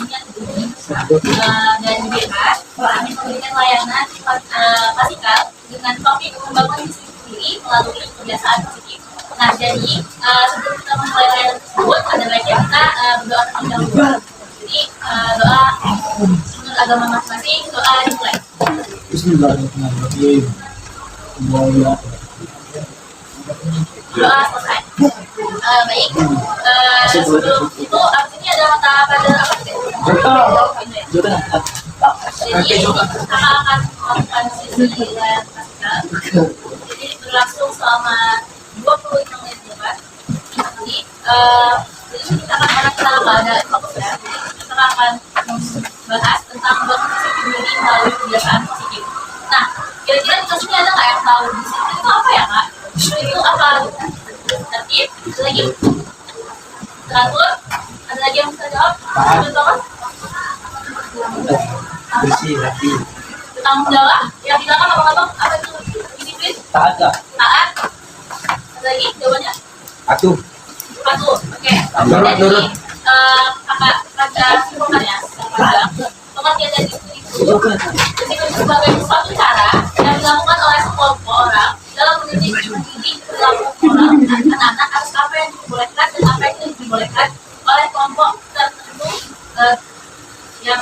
mengingat dan BH kami memberikan layanan pasikal dengan topik membangun disiplin diri melalui kebiasaan positif. Nah, jadi sebelum kita memulai layanan tersebut, ada baiknya kita berdoa terlebih dahulu. Jadi doa menurut agama masing-masing, doa dimulai. Bismillahirrahmanirrahim. Doa selesai. Baik. Sebelum itu, abis ini ada mata pelajaran apa sih? Jadi kita akan melakukan sesi layanan pasikal. Jadi berlangsung selama 25 menit depan. Jadi kita akan mengenal ada fokus ya. Kita akan membahas tentang membangun disiplin diri melalui kebiasaan positif. Nah, kira-kira di sini ada nggak yang tahu disiplin itu apa ya kak? Itu apa? Tertib, ada lagi? Teratur, ada lagi yang bisa jawab? Contoh bersih, rapi, bertanggung jawab. Yang di belakang apa itu disiplin? taat lah. Taat. Ada lagi jawabannya? Atuh. Patuh. Oke. Nurut. Kakak baca simpulkan ya. Pengertian dari disiplin itu sebagai suatu cara yang dilakukan oleh sekelompok orang dalam mendidik perilaku orang anak-anak atas apa yang dibolehkan dan apa yang tidak dibolehkan oleh kelompok tertentu yang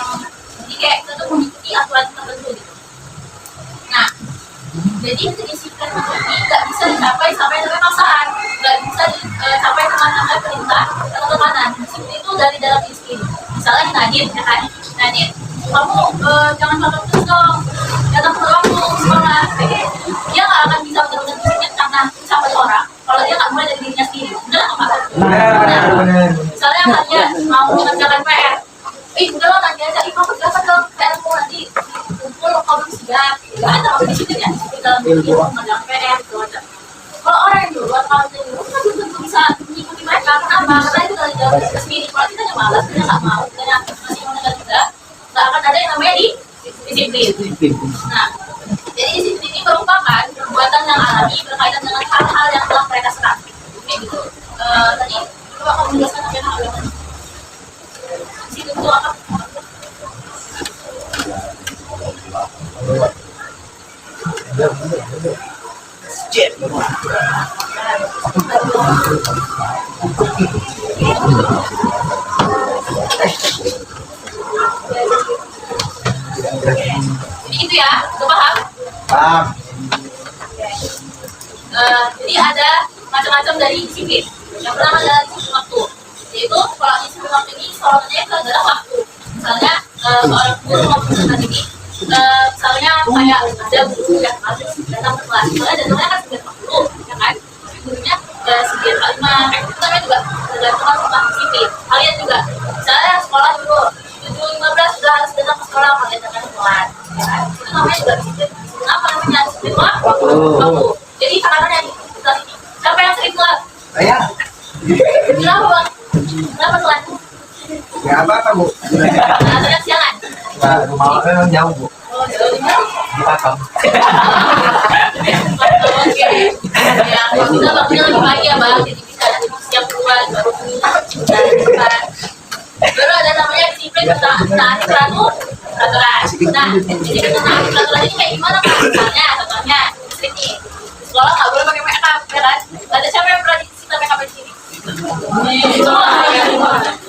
jadi kayak tentu mengikuti aturan tertentu gitu. Nah, jadi kedisiplinan ini nggak bisa dicapai sampai dengan paksaan, nggak bisa dicapai dengan perintah atau tekanan. Disiplin itu dari dalam diri sendiri. Misalnya Nadine, ya kan? Nadine, kamu jangan makan terus dong, datang ke waktu sekolah. Dia nggak akan bisa benar-benar disiplin karena ucapan orang kalau dia nggak mulai dari dirinya sendiri. Benar nggak Pak? Benar. Misalnya kalian mau mengerjakan PR, udah lo tanya aja, kamu berapa dong PR-mu nanti kumpul kamu siap. Nggak ada waktu disiplin ya, di dalam diri mengerjakan PR gitu aja. Kalau orang yang duluan, kalau yang dulu kan belum tentu bisa mengikuti mereka. Kenapa? Karena itu dari dalam diri sendiri. Kalau kita yang malas, kita nggak mau, kita yang masih menegak juga, nggak akan ada yang namanya disiplin. Nah, jadi disiplin ini merupakan perbuatan yang alami berkaitan dengan hal-hal yang telah mereka serap. Oke, gitu. Tadi coba kamu menjelaskan apa yang hal yang disiplin itu apa? Jadi gitu ya, udah paham? Paham. Jadi ada macam-macam dari disiplin. Yang pertama adalah disiplin waktu. Yaitu kalau disiplin waktu ini soalnya adalah waktu. Misalnya seorang guru maupun anak ini, misalnya kayak ada guru yang harus datang ke kelas. Misalnya datangnya kan 9.40, ya kan? Tapi gurunya 9.45. Itu namanya juga tergantung sama disiplin. Kalian juga, misalnya sekolah dulu 7.15 sudah harus datang ke sekolah, kalian datang ke kelas. Itu namanya juga disiplin. Apa namanya disiplin waktu? Jadi tekanannya di sekitar ini. Siapa yang sering telat? Saya. Kenapa bang? Kenapa telat? Ya apa kamu? Telat siangan. Nah, rumah saya jauh bu. Oh jauh di mana? Di Pakem. Oke. Ya, kalau kita bangunnya lebih pagi ya bang. Jadi bisa siap keluar baru dari depan. Baru ada namanya disiplin taati peraturan. Nah, disiplin taati peraturan ini kayak gimana kan? Misalnya, contohnya, disiplin nih. Sekolah nggak boleh pakai make up, ya kan? Ada siapa yang pernah disita make up di sini?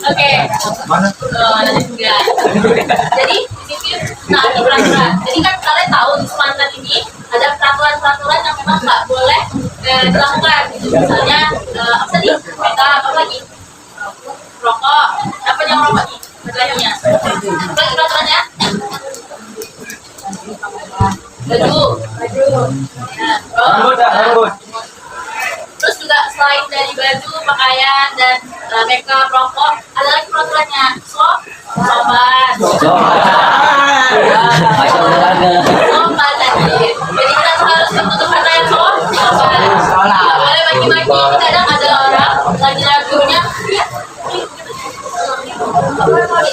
Oke. Mana? Ada juga. Jadi disiplin taati peraturan. Jadi kan kalian tahu di Sumatera ini ada peraturan-peraturan yang memang nggak boleh dilakukan. Misalnya apa tadi? Make up, apa lagi? Rokok. Apa yang rokok nih? Peraturannya. Apa lagi peraturannya? Baju. Rambut. Terus juga selain dari baju, pakaian dan makeup, rokok, ada lagi peraturannya. Sopan. Sopan tadi. Jadi kita harus menutup kata yang sopan. Tidak boleh maki-maki. Kadang ada orang lagi lagunya.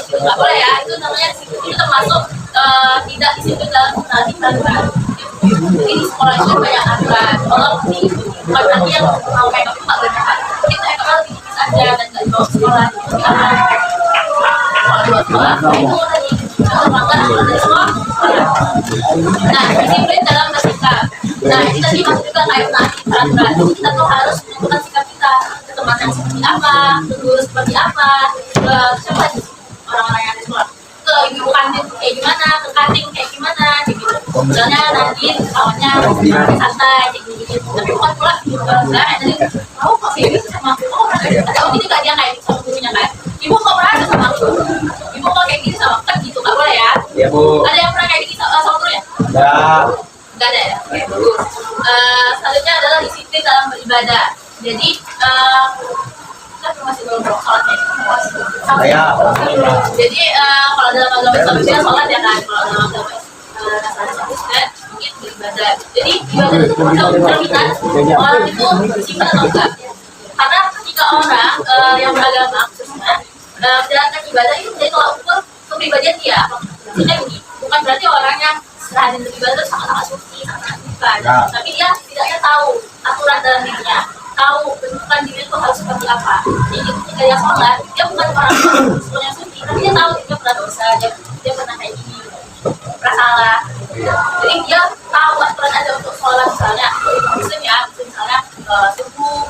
Nggak boleh ya. Itu namanya itu termasuk tidak disiplin dalam menaati peraturan. Jadi di sekolah itu banyak aturan. Kalau di bukan nanti yang mau make up itu nggak boleh make up. Kita make up lebih tipis aja dan nggak dibawa ke sekolah. dua sekolah itu tadi melanggar aturan dari sekolah. Nah, disiplin dalam bersikap. Nah, ini tadi masuk juga kayak menaati peraturan. Kita tuh harus menentukan sikap kita ke teman yang seperti apa, ke guru seperti apa, ke siapa sih orang-orang yang ada di sekolah, ke ibu kantin kayak gimana, ke kantin kayak gimana, kayak gitu. Misalnya nanti kawannya santai kayak gitu. Tapi bukan pula saya tadi kamu kok kayak gitu sama aku, oh ada ini juga dia kayak gitu sama gurunya kan. Ibu kok pernah ada sama aku, ibu kok kayak gitu sama aku kan gitu, nggak boleh ya. Iya bu. Ada yang pernah kayak gitu sama gurunya? Ya. Enggak ada ya? Oke, bagus. Selanjutnya adalah disiplin dalam beribadah. Jadi, kita masih belum sholat ya? Ya. Jadi, kalau dalam agama Islam itu sholat ya kan? Kalau dalam agama Islam mungkin beribadah. Jadi, ibadah itu determinan orang itu disiplin atau enggak. Karena ketika orang yang beragama, khususnya, menjalankan ibadah itu menjadi tolak ukur kepribadian dia. Maksudnya ini, bukan berarti orang yang rajin beribadah itu sangat-sangat suci, sangat bukan. Ya. Tapi dia setidaknya tahu aturan dalam dirinya, tahu bentukan diri itu harus seperti apa. Jadi ketika dia sholat, dia bukan orang yang suci, tapi dia tahu dia pernah dosa, dia pernah kayak gini, pernah salah. Jadi dia tahu aturan ada untuk sholat misalnya, muslim ya, misalnya subuh,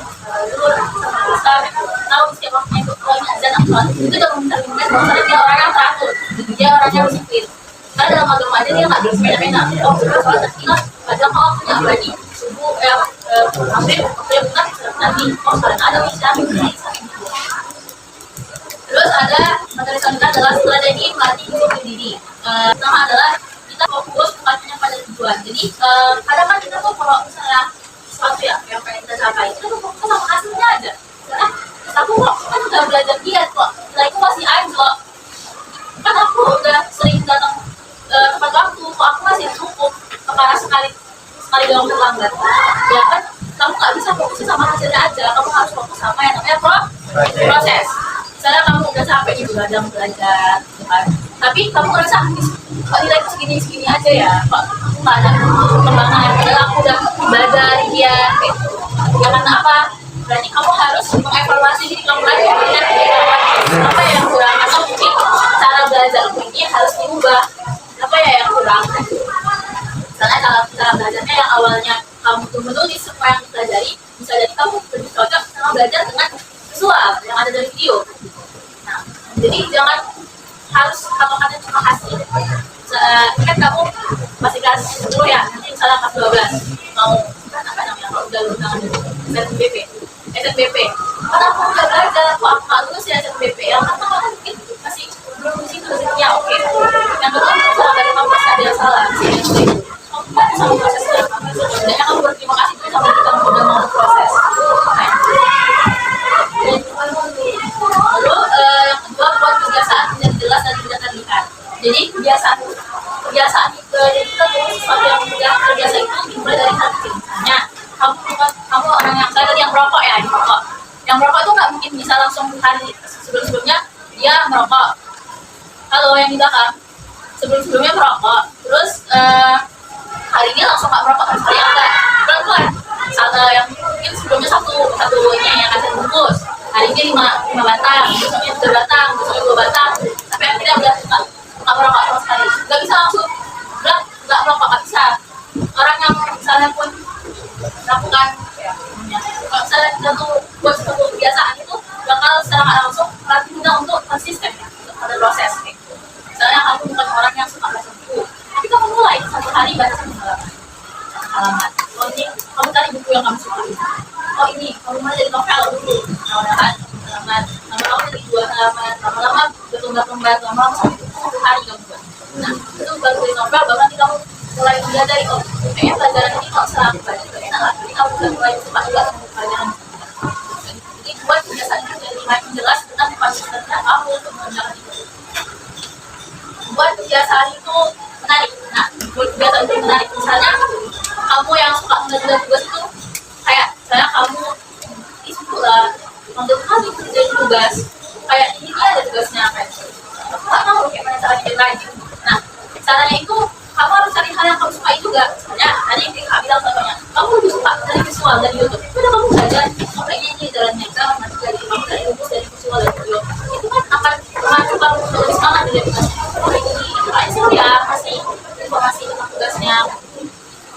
zuhur, sama asar, tahu setiap waktunya itu kalau ini azan atau sholat, itu udah mencerminkan bahwa dia orang yang teratur, dia orang yang disiplin. Karena dalam agama aja dia nggak bersepeda-peda. Oh, sudah sholat nanti lah. Padahal kalau punya abadi subuh, maghrib, waktunya bukan nanti. Oh, sholat ada bisa. Terus ada materi selanjutnya adalah strategi melatih disiplin diri. Pertama adalah kita fokus bukannya pada tujuan. Jadi kadang kan kita tuh kalau misalnya sesuatu ya yang pengen kita capai, kita tuh fokus sama hasilnya aja. Karena aku kok kan udah belajar giat kok, nilaiku masih anjlok. Kan aku udah sering datang tepat waktu, kok aku masih cukup karena sekali dalam terlambat. Ya kan, kamu nggak bisa fokus sama hasilnya aja, kamu harus fokus sama yang namanya proses. Misalnya kamu udah capek di belajar, gitu kan. Tapi kamu ngerasa kok nilaiku segini aja ya, kok aku nggak ada perkembangan. Padahal aku udah belajar dia, gitu. Ya karena apa? Berarti kamu harus mengevaluasi diri kamu lagi, apa yang kurang, atau mungkin cara belajar ini harus diubah. Apa ya yang kurang? Misalnya cara belajarnya yang awalnya kamu tuh menulis semua yang dipelajari, bisa jadi kamu lebih cocok sama belajar dengan visual yang ada dari video. Nah, jadi jangan harus patokannya cuma hasil. Kan kamu masih kelas 10 ya, nanti misalnya kelas 12 mau kan apa namanya kalau udah lulus SNBP. Karena aku udah belajar, kok aku nggak lulus ya SNBP ya, karena kan mungkin masih belum di situ rezekinya. Oke. Yang kedua misalnya dari kamu masih ada yang salah, kamu kan sama prosesnya. Sebenarnya kamu berterima kasih dulu sama kita udah mau proses. Lalu yang kedua buat kebiasaan menjadi jelas dan tidak terlihat. Jadi kebiasaan itu kita tuh sesuatu yang mudah terbiasa itu dimulai dari hal kecil. Misalnya kamu orang yang saya tadi yang merokok ya, yang merokok itu nggak mungkin bisa langsung hari sebelumnya dia merokok. Kalau yang di belakang sebelumnya merokok, terus hari ini langsung nggak merokok, terus hari enggak pelan-pelan. Yang mungkin sebelumnya satu ini yang kasih bungkus, hari ini 5 batang, besoknya 3 batang, besoknya 2 batang, tapi akhirnya udah nggak merokok sama sekali. Nggak bisa langsung bilang nggak merokok, nggak bisa. Orang yang misalnya pun melakukan kalau misalnya kita tuh buat suatu kebiasaan itu bakal secara nggak langsung melatih kita untuk konsisten ya, untuk pada proses gitu. Misalnya kamu bukan orang yang suka baca buku, tapi kamu mulai satu hari baca 1 halaman. Oh ini kamu cari buku yang kamu suka. Oh ini kamu mulai dari novel dulu, halaman, lama-lama jadi 2 halaman, lama-lama berkembang, lama-lama sampai 1 hari kamu buat. Nah itu baru dari novel, baru nanti kamu mulai menyadari, oh kayaknya pelajaran ini kalau setelah aku baca juga enak lah. Jadi kamu udah mulai suka juga sama pelajaran. Jadi buat kebiasaan itu jadi makin jelas dengan konsistensinya kamu untuk mengerjakan itu. Buat kebiasaan itu menarik. Nah, buat kebiasaan itu menarik. Misalnya kamu yang suka mengerjakan tugas itu, kayak misalnya kamu lah untuk kamu kerjain tugas, kayak ini dia ada tugasnya kayak aku nggak tahu kayak mana caranya yang lain. Nah, caranya itu kamu harus cari hal yang kamu sukai juga. Misalnya tadi yang Kak bilang contohnya, kamu lebih suka dari visual dari YouTube, itu udah kamu belajar, oh kayaknya ini jalannya, nanti dari kamu dari rumus, dari visual, dari video, itu kan akan memacu kamu untuk lebih semangat dia tugasnya seperti ini, ngapain sih dia kasih informasi tentang tugasnya.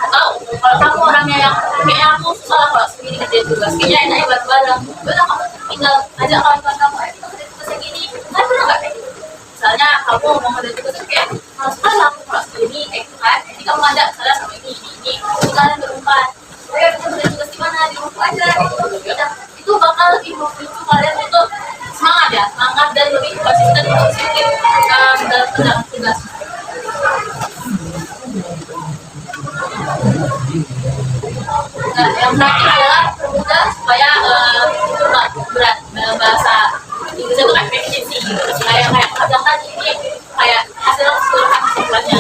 Atau kalau kamu orangnya yang kayaknya aku susah kalau sendiri ngerjain tugas, kayaknya enaknya bareng-bareng, udah kamu tinggal ajak kawan-kawan kamu, kita ngerjain tugas yang gini, kan bener nggak kayak gitu. Misalnya kamu mau ngerjain tugas kayak harus kalah aku kalau ini kayak gitu kan, jadi kamu ngajak misalnya sama ini kalian berempat, kita ngerjain tugas di mana, di rumah aja gitu. Ya, itu bakal lebih memicu kalian untuk semangat ya, semangat dan lebih konsisten untuk disiplin dalam menjalankan tugas. Nah, yang terakhir adalah permudah supaya itu nggak berat dalam bahasa Inggris itu efisiensi gitu. Kayak kadang tadi ini kayak hasil keseluruhan kesimpulannya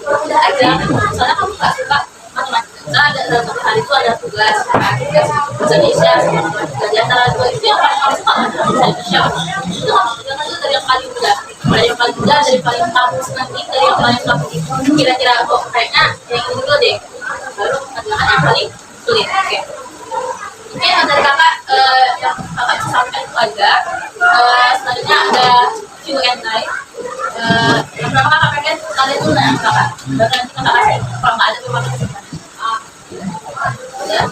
permudah aja. Soalnya kamu nggak suka matematika, ada dalam satu hari itu ada tugas tugas bahasa Indonesia sama matematika. Di antara dua itu yang paling kamu suka bahasa Indonesia. Itu kamu kerjakan itu dari yang paling mudah, dari yang paling mudah, dari yang paling kamu senangi, dari yang paling kamu kira-kira kok kayaknya yang ini dulu deh. Baru kerjakan yang paling sulit. Oke. Mungkin dari kakak yang kakak bisa sampaikan itu aja. Selanjutnya ada Q&A. Yang pertama kakak pengen kalian dulu nanya kakak. Baru nanti kakak kasih kalau nggak ada beberapa kesempatan. Udah.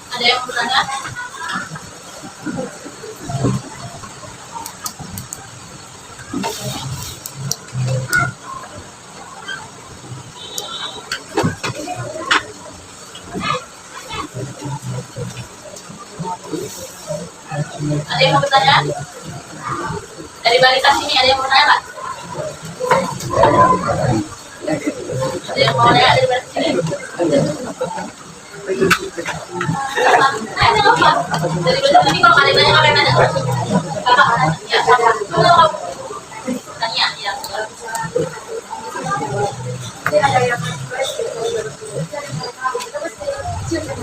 Ada yang bertanya? Ada yang mau bertanya? Dari barisan sini ada yang mau bertanya nggak? Ada yang mau bertanya dari barisan sini? Nah, itu apa? Dari barisan sini kalau ada yang nanya, kakak nanya. Ya, sama. Kalau kamu tanya, ya. Ada yang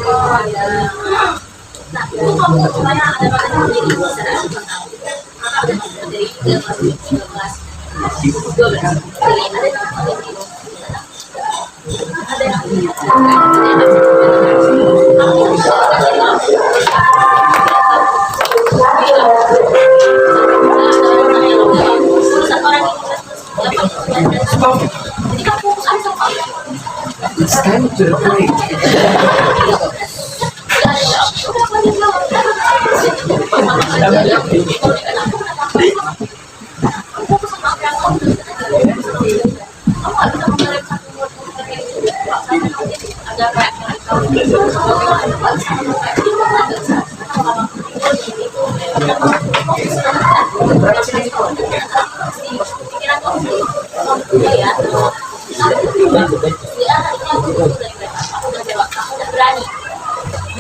oh, ya. Nah, itu kamu supaya ada bagian menjadi bisa kakak udah masuk dari 13 12 jadi ada yang jadi kamu fokus aja sama It's time to play.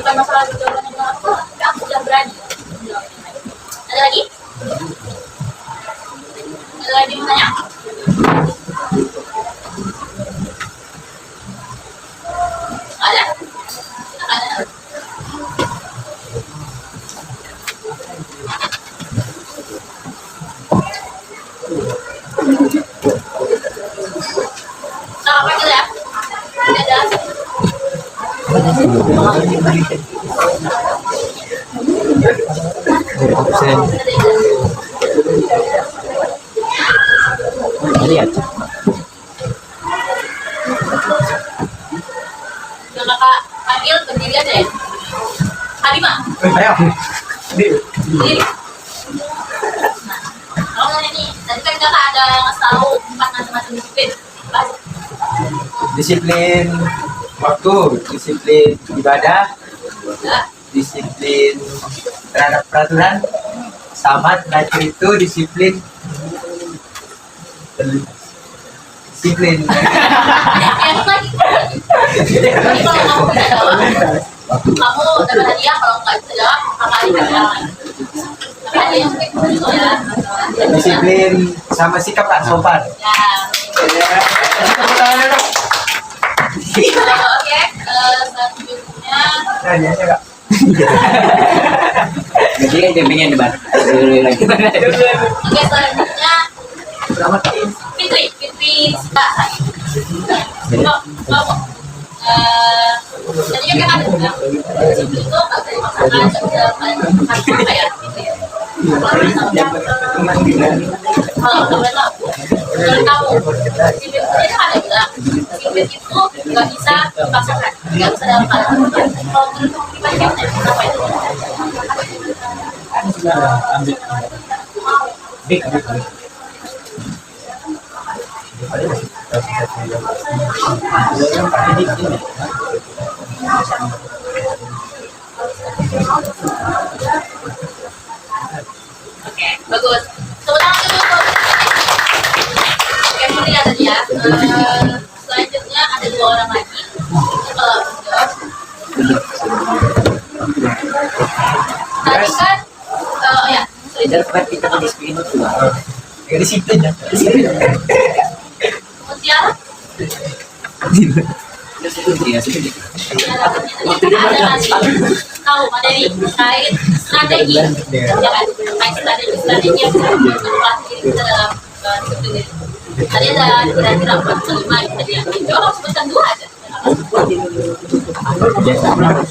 bukan masalah jawabannya aku, tapi aku udah berani. Ada lagi? Ada lagi yang tanya? Ada? Ada? Nah, apa itu ya? Ada. Lihat. Yang kakak panggil berdiri aja ya. Halimah. Ayo. Berdiri. Nah, kalau ini tadi kan kakak ada ngasih tahu 4 macam-macam disiplin. Disiplin waktu, disiplin ibadah, disiplin terhadap peraturan, sama terakhir itu disiplin disiplin. Yang lagi. Jadi kalau kamu bisa jawab, kamu dapat hadiah. Kalau nggak bisa jawab, kakak ada hadiah yang seperti itu ya. Disiplin sama sikap tak sopan. Ya. Oke, selanjutnya. Nanya Kak. Jadi kan campingnya debat. Oke, selanjutnya Selamat Fitri Pizza. Tadi kan ada bilang itu nggak bisa dimaksudkan apa ya gitu ya. Kalau udah tahu, sipit ini kan ada bilang sipit itu nggak bisa dipaksakan, nggak bisa dalam keadaan hujan. Kalau menurut pribadi apa itu? Oke, bagus. Tepuk tangan dulu. Oke, kemudian tadi ya. Selanjutnya ada 2 orang lagi. Itu kalau jawab. Tadi kan, oh ya, kita di screen itu ya disiplin ya. Mutiara. Iya, Tahu materi terkait strategi, ya kan? Terkait strategi yang bisa membuat diri kita dalam disiplin diri. Tadi ada kira-kira 4 atau 5 yang tadi yang dijawab, sebutkan 2 aja. Kebiasaan aja.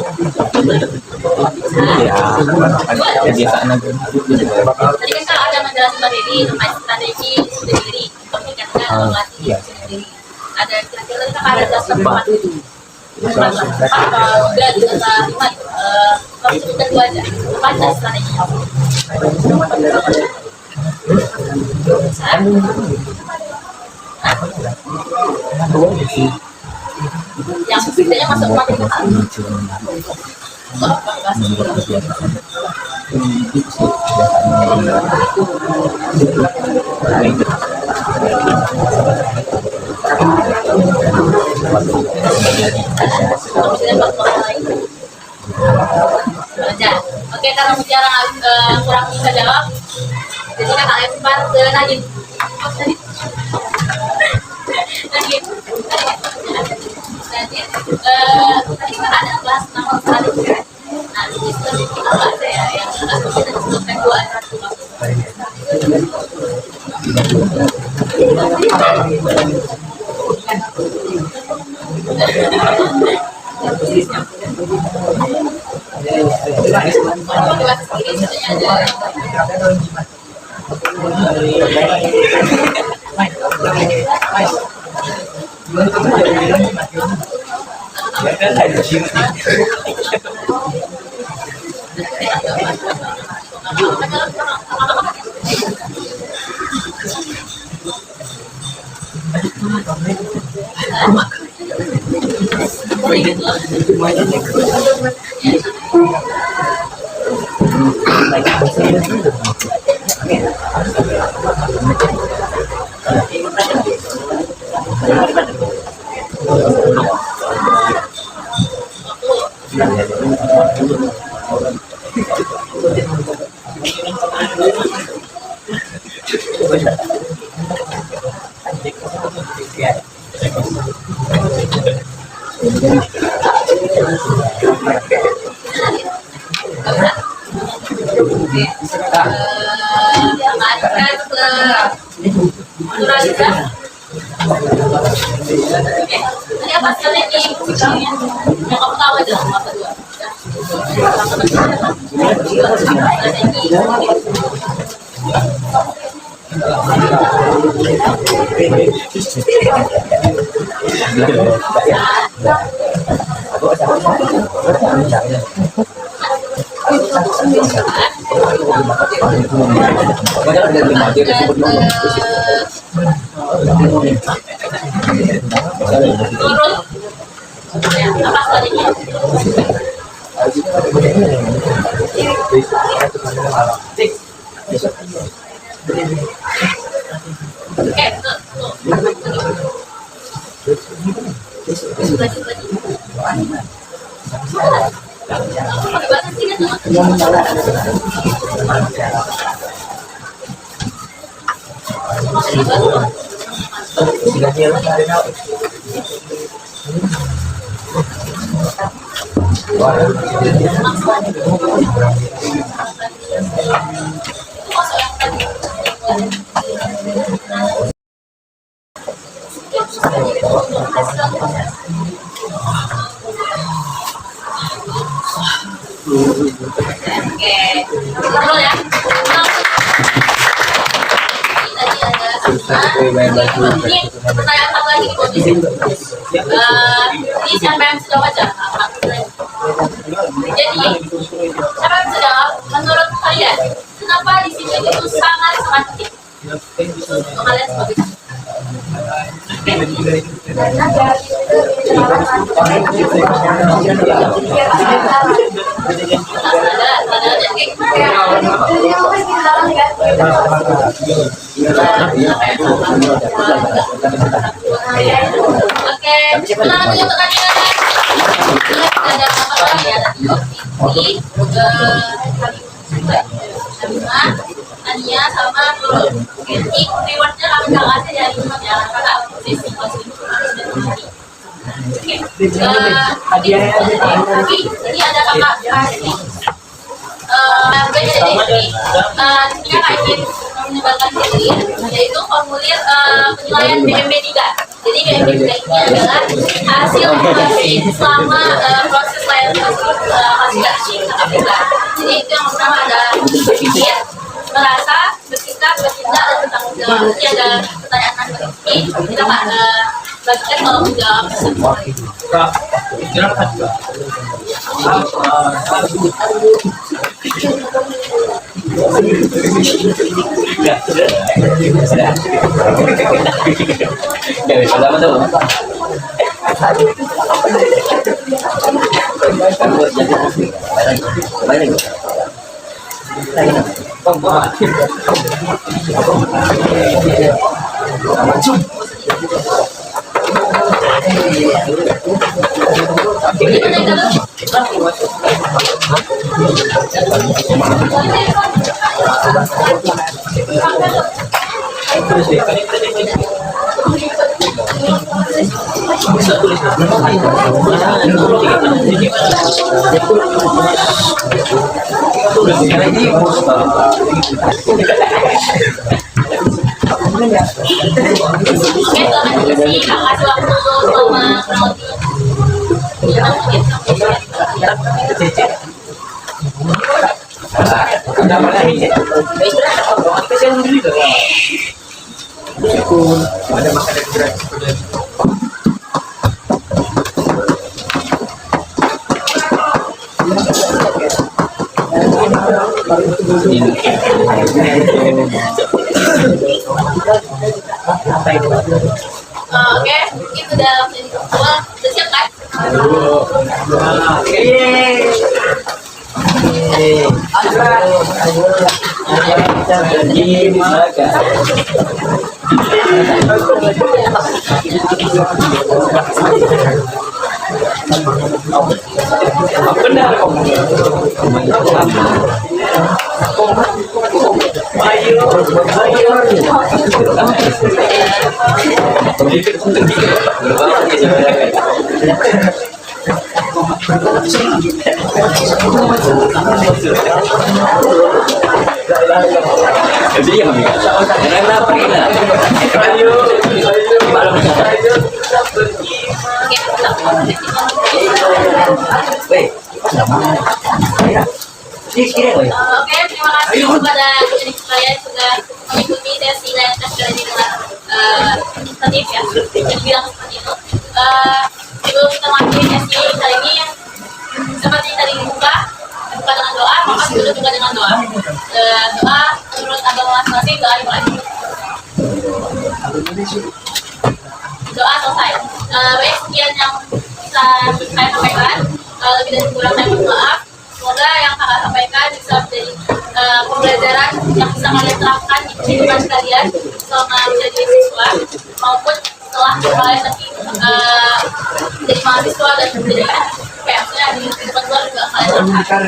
Tadi kan kalau ada menjelaskan materi terkait strategi disiplin diri, komunikasi dengan melatih disiplin diri. Ada kira-kira tadi kan ada jelaskan 4 itu. 3 gitu, 5 gitu. Kalau sebutkan 2 aja, apa aja strateginya? Yang setidaknya masuk materi kita. Oke, karena bicara kurang bisa jawab, jadi kan tak lempar ke Nadine. Nadine, tadi kan ada bahas nama strategi kan? Nah, di strategi apa aja ya yang kita sebutkan 2 aja. Tadi apa strategi musiknya? Yang kamu tahu aja apa 2? Apa strateginya? untuk menghasilkan proses. Oke, dulu ya. Tadi ada ini pertanyaan apa lagi nih posisi? Ini siapa yang sudah baca? Jadi siapa yang sudah jawab? Menurut kalian, kenapa disiplin itu sangat penting? Untuk kalian sebagai Oke, selamat untuk kalian. Ada apa lagi ya? Ania sama Nurul. Oke, ini rewardnya kami kasih dari teman ya, kakak posisi Oke, ini ada kakak kasih. Tentunya Kak ingin menyebarkan diri, yaitu formulir penilaian BMB 3. Jadi BMB 3 ini adalah hasil evaluasi selama proses layanan fasilitasi KPK. Jadi itu yang pertama ada berpikir, merasa, bersikap, bertindak, dan bertanggung jawab. Ini ada pertanyaan ini, kita bagikan kalau menjawab semua. Oke, mungkin udah menjadi ketua, udah siap kan? Oke, terima kasih kepada adik kalian sudah mengikuti sesi dan tes kali ini dengan inisiatif ya, yang bilang seperti itu. Sebelum kita mengakhiri sesi kali ini, seperti tadi dibuka dengan doa, maka dulu juga dengan doa. Doa menurut agama masing-masing, doa dimulai. Doa selesai. Baik, sekian yang bisa saya sampaikan. Lebih dan kurang saya mohon maaf. Semoga yang kakak sampaikan bisa menjadi pembelajaran yang bisa kalian terapkan di kehidupan kalian selama menjadi siswa maupun setelah kalian nanti menjadi mahasiswa dan menjadi maksudnya di kehidupan luar juga kalian terapkan.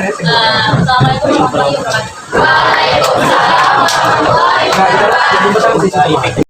Assalamualaikum warahmatullahi wabarakatuh. Waalaikumsalam warahmatullahi wabarakatuh.